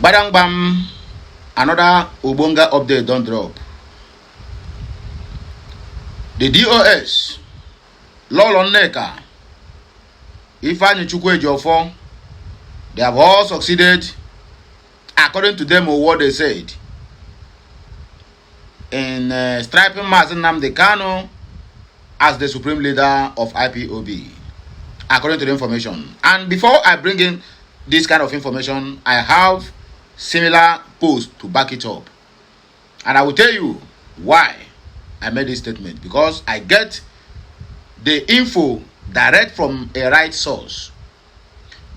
Badang bam, another Ubonga update don't drop. The DOS, Lolo Neka, Ejiofor, they have all succeeded, according to them or what they said, in striping Mazi Nnamdi Kanu as the supreme leader of IPOB, according to the information. And before I bring in this kind of information, I have similar posts to back it up. And I will tell you why I made this statement. Because I get the info direct from a right source.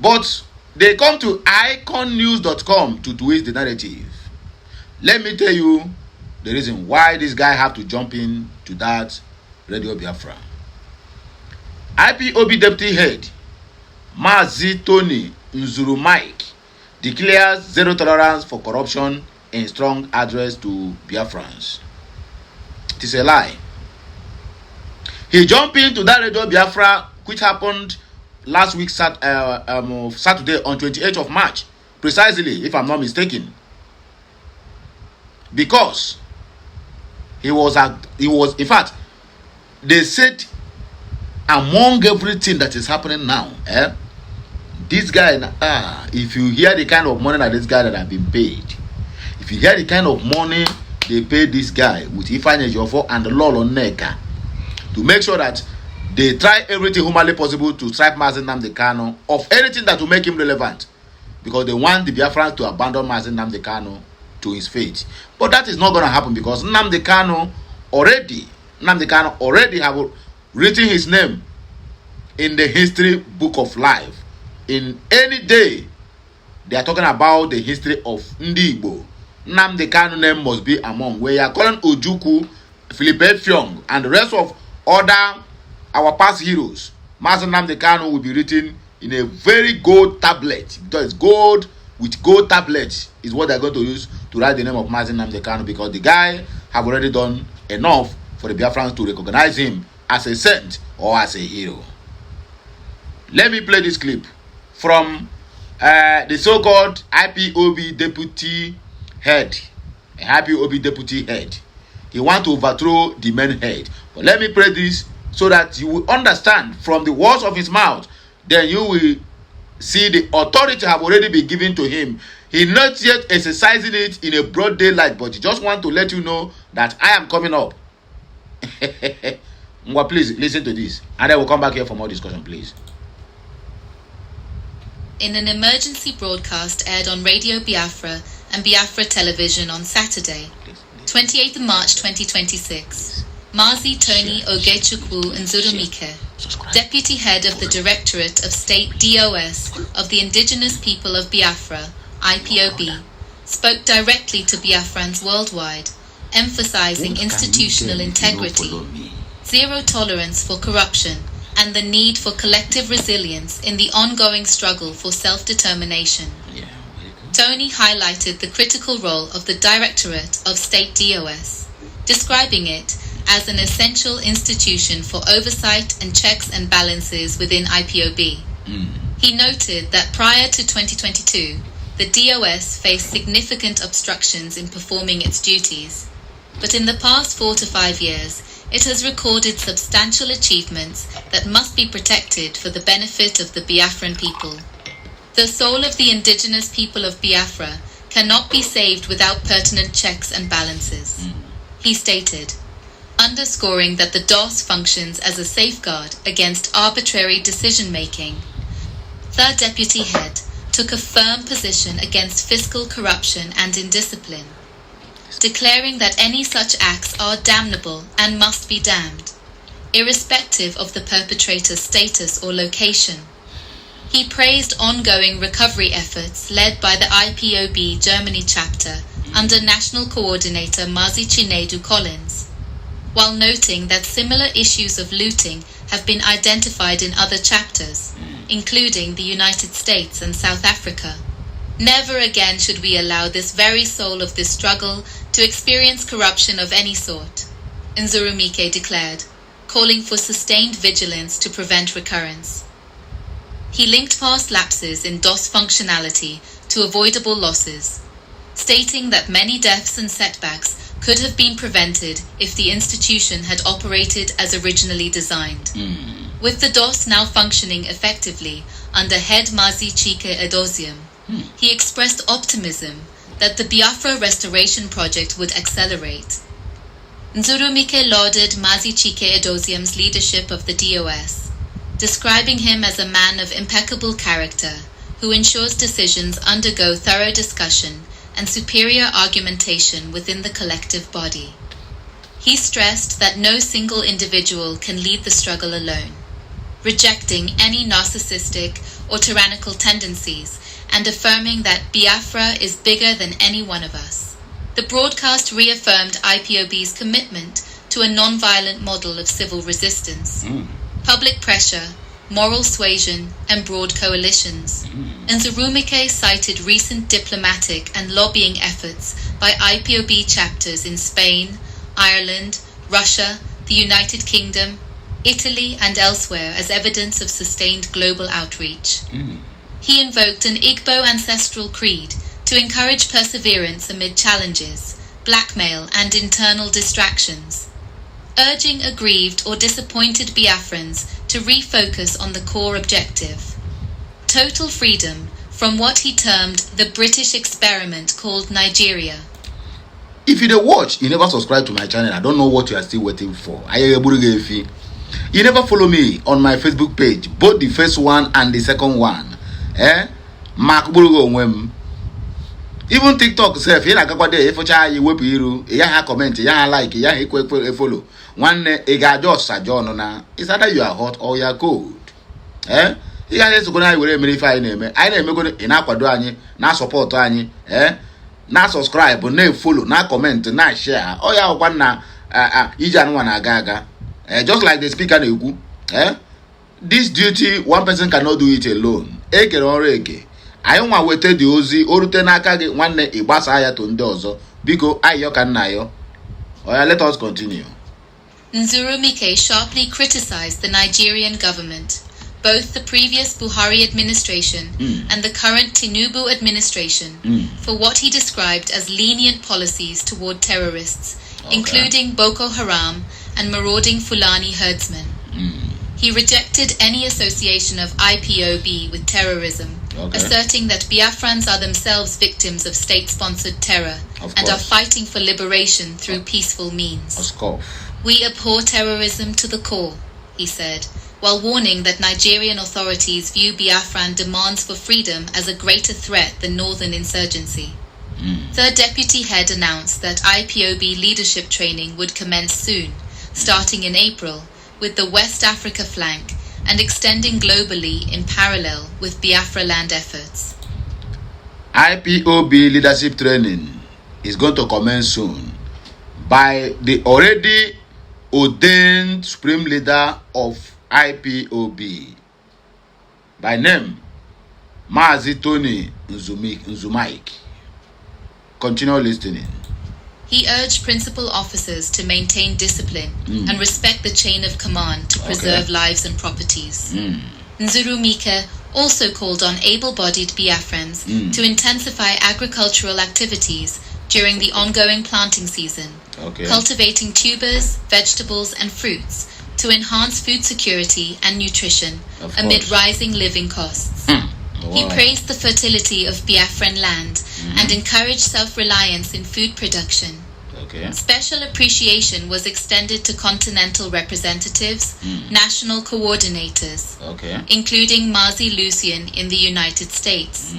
But they come to iconnews.com to twist the narrative. Let me tell you the reason why this guy have to jump in to that Radio Biafra. IPOB deputy head Mazi Tony Nzuru Mike declares zero tolerance for corruption in strong address to Biafrans. It is a lie. He jumped into that Radio Biafra, which happened last week, Saturday on 28th of March, precisely, if I'm not mistaken, because he was, in fact, they said among everything that is happening now, this guy, if you hear the kind of money that this guy that have been paid, if you hear the kind of money they paid this guy with Ejiofor and Lolo Neka to make sure that they try everything humanly possible to strip Mazi Nnamdi Kanu of anything that will make him relevant, because they want the Biafrans to abandon Mazi Nnamdi Kanu to his fate. But that is not going to happen, because Nnamdi Kanu already have written his name in the history book of life. In any day they are talking about the history of Ndi Igbo, Nnamdi Kanu name must be among. We are calling Ojukwu, Philippe Fiong, and the rest of other our past heroes. Mazi Nnamdi Kanu will be written in a very gold tablet, because gold with gold tablet is what they're going to use to write the name of Mazi Nnamdi Kanu, because the guy have already done enough for the Biafrans to recognize him as a saint or as a hero. Let me play this clip from the so-called IPOB deputy head. IPOB deputy head. He want to overthrow the main head. But let me play this so that you will understand from the words of his mouth. Then you will see the authority have already been given to him. He not yet exercising it in a broad daylight, but he just want to let you know that I am coming up. Well, please listen to this, and then we'll come back here for more discussion, please. In an emergency broadcast aired on Radio Biafra and Biafra Television on Saturday, 28th March 2026, Mazi Tony Ogechukwu Nzurumike, Deputy Head of the Directorate of State DOS of the Indigenous People of Biafra, IPOB, spoke directly to Biafrans worldwide, emphasizing institutional integrity, zero tolerance for corruption, and the need for collective resilience in the ongoing struggle for self-determination. Tony highlighted the critical role of the Directorate of State DOS, describing it as an essential institution for oversight and checks and balances within IPOB. He noted that prior to 2022, the DOS faced significant obstructions in performing its duties, but in the past 4 to 5 years, it has recorded substantial achievements that must be protected for the benefit of the Biafran people. The soul of the indigenous people of Biafra cannot be saved without pertinent checks and balances. He stated, underscoring that the DOS functions as a safeguard against arbitrary decision-making. The deputy head took a firm position against fiscal corruption and indiscipline, declaring that any such acts are damnable and must be damned, irrespective of the perpetrator's status or location. He praised ongoing recovery efforts led by the IPOB Germany chapter under National Coordinator Mazi Chinedu Collins, while noting that similar issues of looting have been identified in other chapters, including the United States and South Africa. Never again should we allow this very soul of this struggle to experience corruption of any sort, Nzurumike declared, calling for sustained vigilance to prevent recurrence. He linked past lapses in DOS functionality to avoidable losses, stating that many deaths and setbacks could have been prevented if the institution had operated as originally designed. With the DOS now functioning effectively under head Mazi Chike Edoziem, he expressed optimism that the Biafra restoration project would accelerate. Nzurumike lauded Mazi Chike Edoziem's leadership of the DOS, describing him as a man of impeccable character who ensures decisions undergo thorough discussion and superior argumentation within the collective body. He stressed that no single individual can lead the struggle alone, rejecting any narcissistic or tyrannical tendencies and affirming that Biafra is bigger than any one of us. The broadcast reaffirmed IPOB's commitment to a non-violent model of civil resistance, public pressure, moral suasion, and broad coalitions. Nzurumike cited recent diplomatic and lobbying efforts by IPOB chapters in Spain, Ireland, Russia, the United Kingdom, Italy, and elsewhere as evidence of sustained global outreach. He invoked an Igbo ancestral creed to encourage perseverance amid challenges, blackmail, and internal distractions, urging aggrieved or disappointed Biafrans to refocus on the core objective: total freedom from what he termed the British experiment called Nigeria. If you don't watch, you never subscribe to my channel, I don't know what you are still waiting for. You never follow me on my Facebook page, both the first one and the second one. Mark Burugo Wem. Even TikTok self, you know, you web you, you comment, you like, you follow. One just a John na. It's either you are hot or you are cold. You guys go na we verify name. I name go na kwado anyi, na support anyi, na subscribe, na follow, na comment, na share. Oh ya okwa na ija no na aga. Just like the speaker na egwu. This duty one person cannot do it alone. Ekere ọrụ eke. Anyị nwa wete dị ozi orute n'aka gị nwanne ịgbasa ya to ndị ọzọ. Biko ayo ka nna yo. Oya, let us continue. Nzurumike sharply criticized the Nigerian government, both the previous Buhari administration and the current Tinubu administration, for what he described as lenient policies toward terrorists, including Boko Haram and marauding Fulani herdsmen. He rejected any association of IPOB with terrorism, asserting that Biafrans are themselves victims of state-sponsored terror and are fighting for liberation through peaceful means. We abhor terrorism to the core, he said, while warning that Nigerian authorities view Biafran demands for freedom as a greater threat than northern insurgency. Third Deputy Head announced that IPOB leadership training would commence soon, starting in April, with the West Africa flank and extending globally in parallel with Biafra land efforts. IPOB leadership training is going to commence soon by the already ordained supreme leader of IPOB by name Mazi Tony Nzumaik. Continue listening. He urged principal officers to maintain discipline and respect the chain of command to preserve lives and properties. Nzurumike also called on able-bodied Biafrans to intensify agricultural activities during the ongoing planting season, cultivating tubers, vegetables, and fruits to enhance food security and nutrition amid rising living costs. He praised the fertility of Biafran land and encouraged self-reliance in food production. Special appreciation was extended to continental representatives, national coordinators, including Mazi Lucian in the United States,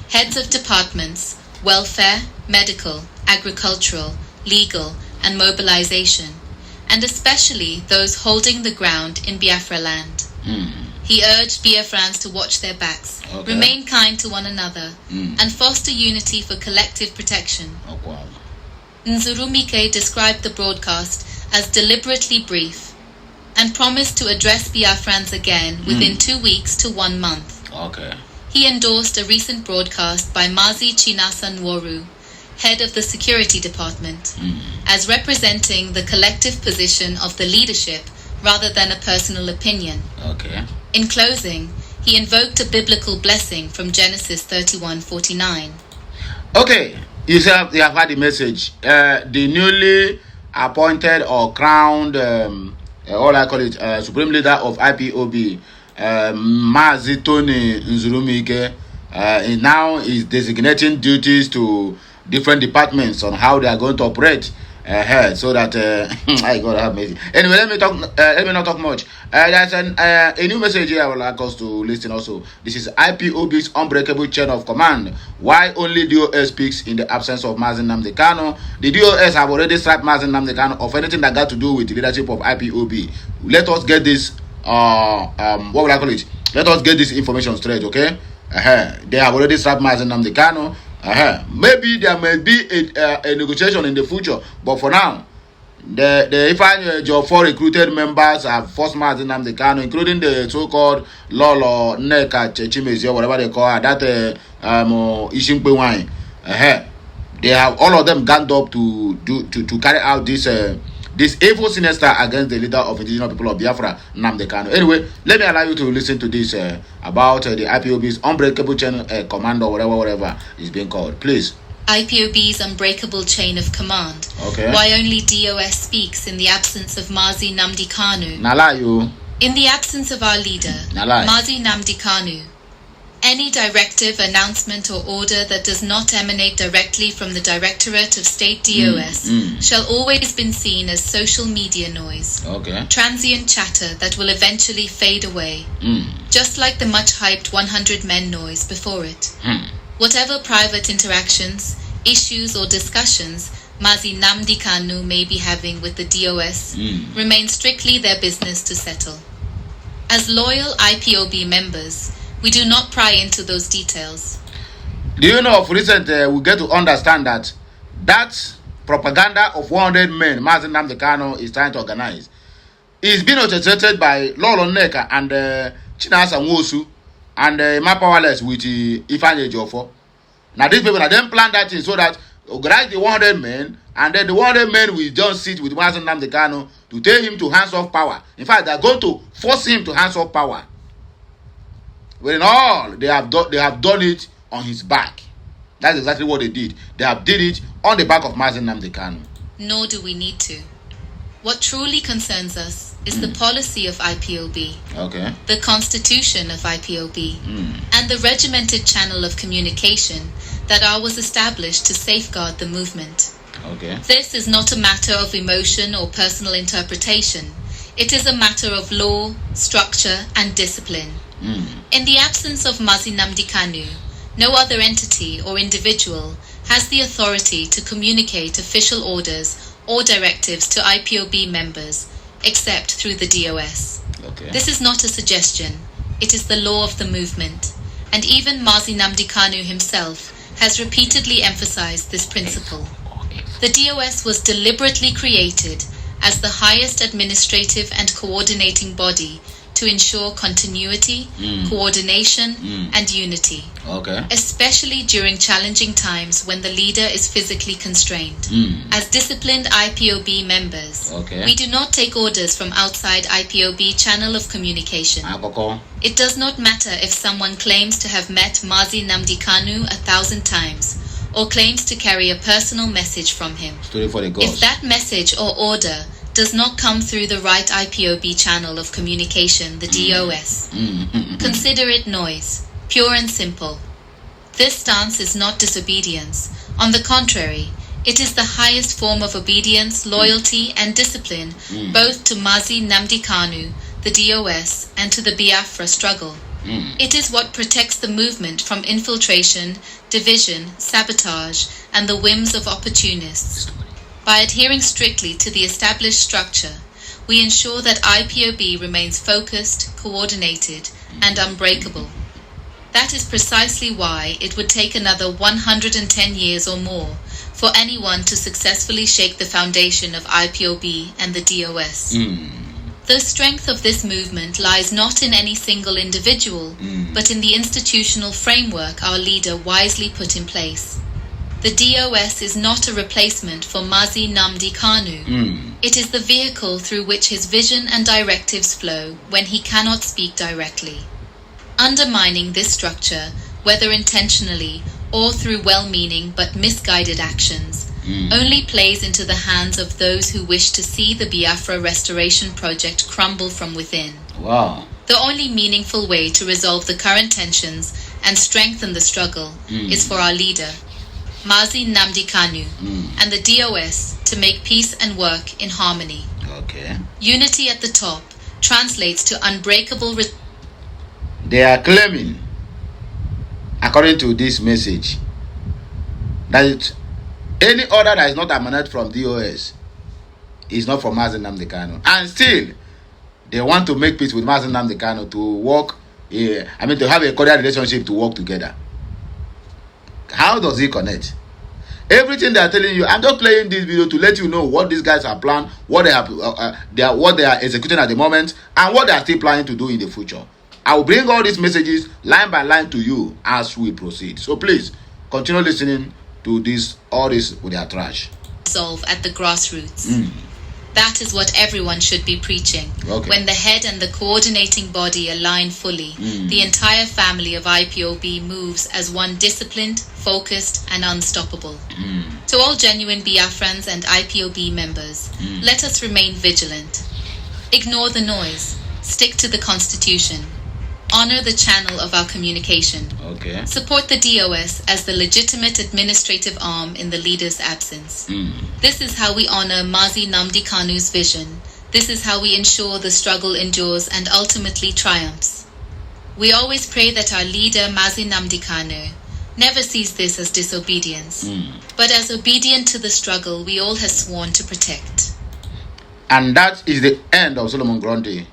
heads of departments, welfare, medical, agricultural, legal, and mobilization, and especially those holding the ground in Biafra land. He urged Biafrans to watch their backs, remain kind to one another, and foster unity for collective protection. Nzurumike described the broadcast as deliberately brief and promised to address Biafrans again within 2 weeks to 1 month. He endorsed a recent broadcast by Mazi Chinasa Nworu, head of the security department, as representing the collective position of the leadership rather than a personal opinion. In closing, He invoked a biblical blessing from Genesis 31:49. Okay, you have had the message. The newly appointed or crowned, all I call it, supreme leader of IPOB, Mazi Tony Nzurumike, now is designating duties to different departments on how they are going to operate. So that I gotta have message. Anyway, let me not talk much. There's a new message here I would like us to listen also. This is IPOB's unbreakable chain of command. Why only DOS speaks in the absence of Mazi Nnamdi Kanu? The DOS have already stripped Mazi Nnamdi Kanu of anything that got to do with the leadership of IPOB. Let us get this what will I call it? Let us get this information straight, okay? They have already stripped Mazi Nnamdi Kanu. Maybe there may be a negotiation in the future, but for now, the Ejiofor recruited members have forced Mazi Nnamdi Kanu, including the so-called Lolo, Neka, Chechimezi, whatever they call her, that Ishinkwe wine. They have all of them ganged up to carry out this evil sinister against the leader of indigenous people of Biafra, Nnamdi Kanu. Anyway, let me allow you to listen to this about the IPOB's unbreakable chain command or whatever is being called. Please. IPOB's unbreakable chain of command. Okay. Why only DOS speaks in the absence of Mazi Nnamdi Kanu. Nalayo. In the absence of our leader, Mazi Nnamdi Kanu, any directive, announcement or order that does not emanate directly from the Directorate of State DOS shall always be seen as social media noise, transient chatter that will eventually fade away, just like the much-hyped 100 Men noise before it. Whatever private interactions, issues or discussions Mazi Nnamdi Kanu may be having with the DOS remain strictly their business to settle. As loyal IPOB members, we do not pry into those details. Do you know, for recent, we get to understand that propaganda of 100 men Mazi Nnamdi Kanu is trying to organize is being orchestrated by Lolo Neka and Chinasa Nwosu and my powerless with Ifeanyi Ejiofor. Now these people then plan that thing so that organize the 100 men, and then the 100 men will just sit with Mazi Nnamdi Kanu to tell him to hands off power. In fact, they are going to force him to hands off power. When in all, they have done it on his back. That's exactly what they did. They have did it on the back of Mazi Nnamdi Kanu. Nor do we need to. What truly concerns us is the policy of IPOB, the constitution of IPOB, and the regimented channel of communication that was established to safeguard the movement. This is not a matter of emotion or personal interpretation. It is a matter of law, structure, and discipline. In the absence of Mazi Nnamdi Kanu, no other entity or individual has the authority to communicate official orders or directives to IPOB members except through the DOS. This is not a suggestion, it is the law of the movement, and even Mazi Nnamdi Kanu himself has repeatedly emphasized this principle. The DOS was deliberately created as the highest administrative and coordinating body to ensure continuity, coordination, and unity, especially during challenging times when the leader is physically constrained. As disciplined IPOB members, we do not take orders from outside IPOB channel of communication. It does not matter if someone claims to have met Mazi Nnamdi Kanu 1,000 times, or claims to carry a personal message from him. If that message or order does not come through the right IPOB channel of communication, the DOS, consider it noise, pure and simple. This stance is not disobedience. On the contrary, it is the highest form of obedience, loyalty, and discipline, both to Mazi Nnamdi Kanu, the DOS, and to the Biafra struggle. It is what protects the movement from infiltration, division, sabotage, and the whims of opportunists. By adhering strictly to the established structure, we ensure that IPOB remains focused, coordinated, and unbreakable. That is precisely why it would take another 110 years or more for anyone to successfully shake the foundation of IPOB and the DOS. The strength of this movement lies not in any single individual, but in the institutional framework our leader wisely put in place. The DOS is not a replacement for Mazi Nnamdi Kanu. It is the vehicle through which his vision and directives flow when he cannot speak directly. Undermining this structure, whether intentionally or through well-meaning but misguided actions, only plays into the hands of those who wish to see the Biafra restoration project crumble from within. Wow. The only meaningful way to resolve the current tensions and strengthen the struggle is for our leader, Mazi Nnamdi Kanu, and the DOS to make peace and work in harmony. Okay. Unity at the top translates to unbreakable. They are claiming, according to this message, that any order that is not emanated from DOS is not from Mazi Nnamdi Kanu. And still, they want to make peace with Mazi Nnamdi Kanu to work, to have a cordial relationship, to work together. How does it connect? Everything they are telling you, I'm just playing this video to let you know what these guys are planning, what they have, what they are executing at the moment, and what they are still planning to do in the future. I will bring all these messages line by line to you as we proceed. So please continue listening to all this with their trash. Resolve at the grassroots. That is what everyone should be preaching. Okay. When the head and the coordinating body align fully, the entire family of IPOB moves as one disciplined, focused, and unstoppable. To all genuine Biafrans and IPOB members, let us remain vigilant. Ignore the noise. Stick to the Constitution. Honor the channel of our communication. Okay. Support the DOS as the legitimate administrative arm in the leader's absence. This is how we honor Mazi Nnamdi Kanu's vision. This is how we ensure the struggle endures and ultimately triumphs. We always pray that our leader Mazi Nnamdi Kanu never sees this as disobedience, but as obedient to the struggle we all have sworn to protect. And that is the end of Solomon Grundy.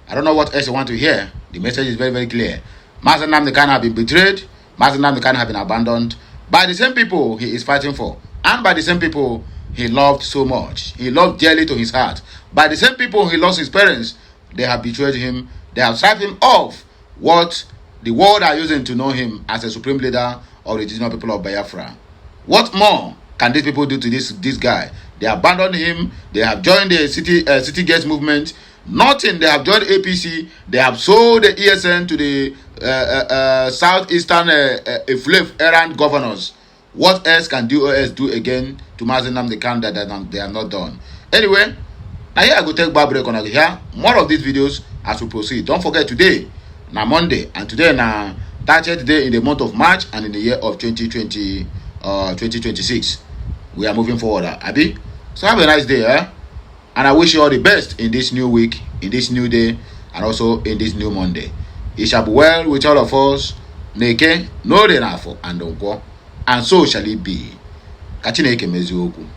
I don't know what else you want to hear. The message is very, very clear. Mazi Nnamdi Kanu have been betrayed. Mazi Nnamdi Kanu have been abandoned by the same people he is fighting for, and by the same people he loved so much. He loved dearly to his heart. By the same people he lost his parents. They have betrayed him. They have stripped him of what the world are using to know him as a supreme leader of the indigenous people of Biafra. What more can these people do to this guy? They abandoned him. They have joined the city gates movement. Nothing. They have joined APC. They have sold the ESN to the southeastern errand governors. What else can DOS do again to Mazi Nnamdi Kanu that they have not done? Anyway, now here I go take back break on here. More of these videos as we proceed. Don't forget, today na Monday, and today na 30th day in the month of March and in the year of 2026. We are moving forward, Abi. So have a nice day, and I wish you all the best in this new week, in this new day, and also in this new Monday. It shall be well with all of us. Neke, no denafo, and don't go. And so shall it be. Kachineke meziokwu.